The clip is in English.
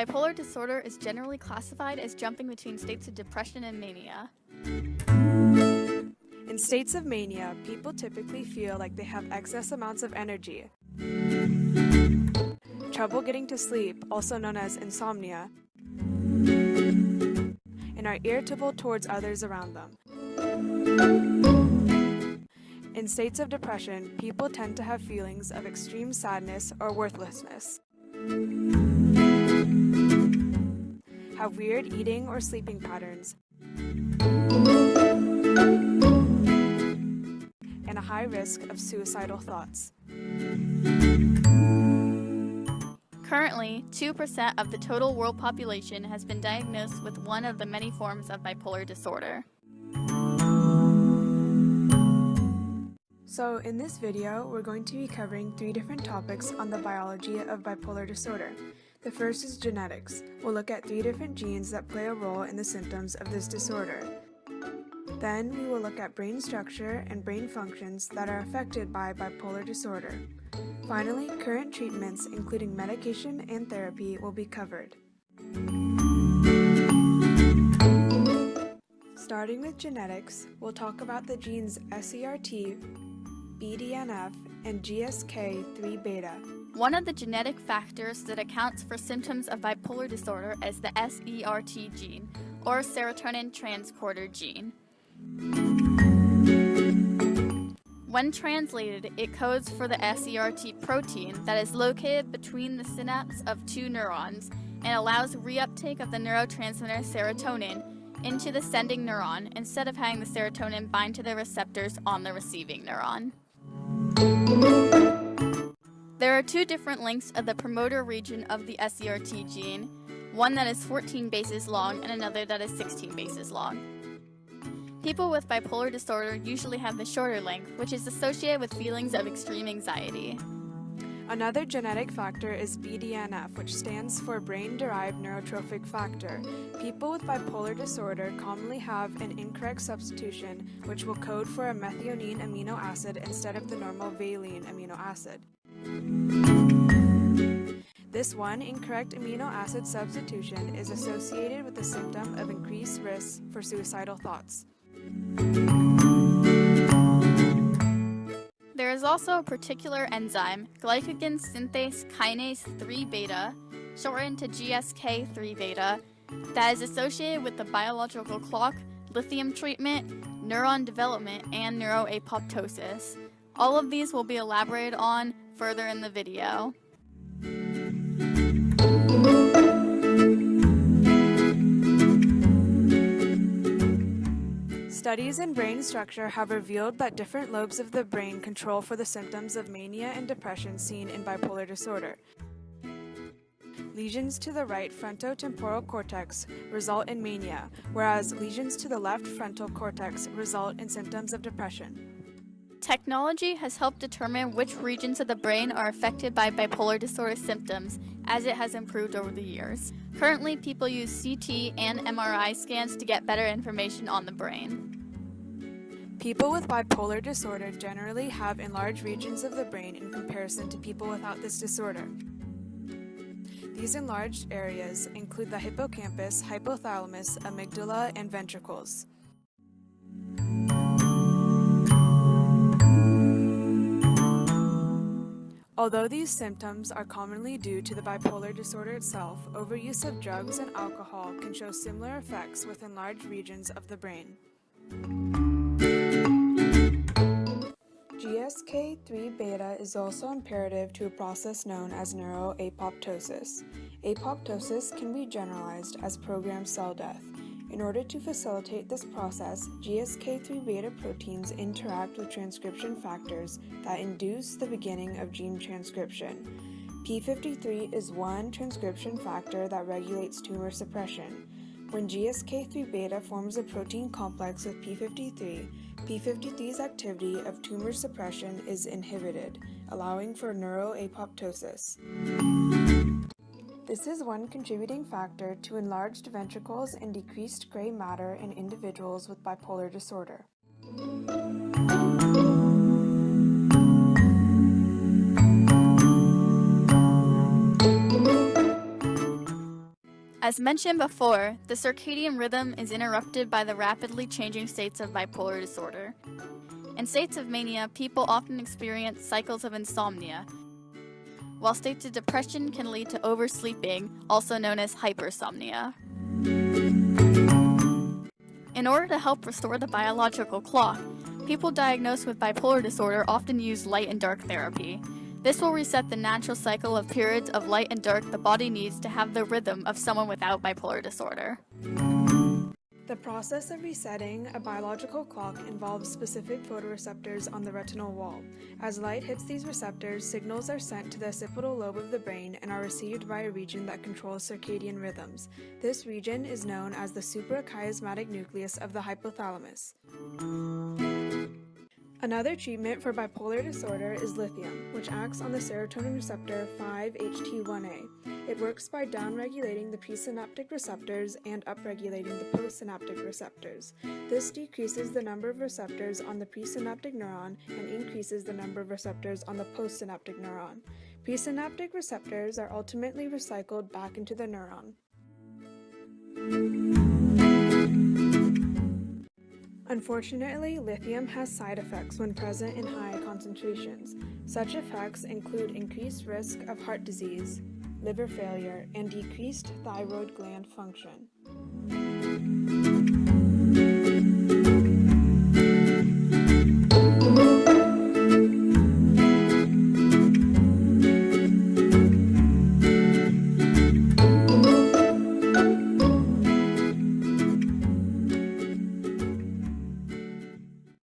Bipolar disorder is generally classified as jumping between states of depression and mania. In states of mania, people typically feel like they have excess amounts of energy, trouble getting to sleep, also known as insomnia, and are irritable towards others around them. In states of depression, people tend to have feelings of extreme sadness or worthlessness, have weird eating or sleeping patterns, and a high risk of suicidal thoughts. Currently, 2% of the total world population has been diagnosed with one of the many forms of bipolar disorder. So in this video, we're going to be covering 3 different topics on the biology of bipolar disorder. The first is genetics. We'll look at 3 different genes that play a role in the symptoms of this disorder. Then we will look at brain structure and brain functions that are affected by bipolar disorder. Finally, current treatments, including medication and therapy, will be covered. Starting with genetics, we'll talk about the genes SERT, BDNF, and GSK3-beta. One of the genetic factors that accounts for symptoms of bipolar disorder is the SERT gene, or serotonin transporter gene. When translated, it codes for the SERT protein that is located between the synapse of 2 neurons and allows reuptake of the neurotransmitter serotonin into the sending neuron instead of having the serotonin bind to the receptors on the receiving neuron. There are 2 different lengths of the promoter region of the SERT gene, one that is 14 bases long and another that is 16 bases long. People with bipolar disorder usually have the shorter length, which is associated with feelings of extreme anxiety. Another genetic factor is BDNF, which stands for brain-derived neurotrophic factor. People with bipolar disorder commonly have an incorrect substitution, which will code for a methionine amino acid instead of the normal valine amino acid. This one incorrect amino acid substitution is associated with the symptom of increased risk for suicidal thoughts. There is also a particular enzyme, glycogen synthase kinase 3-beta, shortened to GSK3-beta, that is associated with the biological clock, lithium treatment, neuron development, and neuroapoptosis. All of these will be elaborated on further in the video. Studies in brain structure have revealed that different lobes of the brain control for the symptoms of mania and depression seen in bipolar disorder. Lesions to the right frontotemporal cortex result in mania, whereas lesions to the left frontal cortex result in symptoms of depression. Technology has helped determine which regions of the brain are affected by bipolar disorder symptoms, as it has improved over the years. Currently, people use CT and MRI scans to get better information on the brain. People with bipolar disorder generally have enlarged regions of the brain in comparison to people without this disorder. These enlarged areas include the hippocampus, hypothalamus, amygdala, and ventricles. Although these symptoms are commonly due to the bipolar disorder itself, overuse of drugs and alcohol can show similar effects with enlarged regions of the brain. GSK3-beta is also imperative to a process known as neuroapoptosis. Apoptosis can be generalized as programmed cell death. In order to facilitate this process, GSK3-beta proteins interact with transcription factors that induce the beginning of gene transcription. P53 is one transcription factor that regulates tumor suppression. When GSK3-beta forms a protein complex with P53, P53's activity of tumor suppression is inhibited, allowing for neuroapoptosis. This is one contributing factor to enlarged ventricles and decreased gray matter in individuals with bipolar disorder. As mentioned before, the circadian rhythm is interrupted by the rapidly changing states of bipolar disorder. In states of mania, people often experience cycles of insomnia, while states of depression can lead to oversleeping, also known as hypersomnia. In order to help restore the biological clock, people diagnosed with bipolar disorder often use light and dark therapy. This will reset the natural cycle of periods of light and dark the body needs to have the rhythm of someone without bipolar disorder. The process of resetting a biological clock involves specific photoreceptors on the retinal wall. As light hits these receptors, signals are sent to the occipital lobe of the brain and are received by a region that controls circadian rhythms. This region is known as the suprachiasmatic nucleus of the hypothalamus. Another treatment for bipolar disorder is lithium, which acts on the serotonin receptor 5-HT1A. It works by downregulating the presynaptic receptors and upregulating the postsynaptic receptors. This decreases the number of receptors on the presynaptic neuron and increases the number of receptors on the postsynaptic neuron. Presynaptic receptors are ultimately recycled back into the neuron. Unfortunately, lithium has side effects when present in high concentrations. Such effects include increased risk of heart disease, liver failure, and decreased thyroid gland function.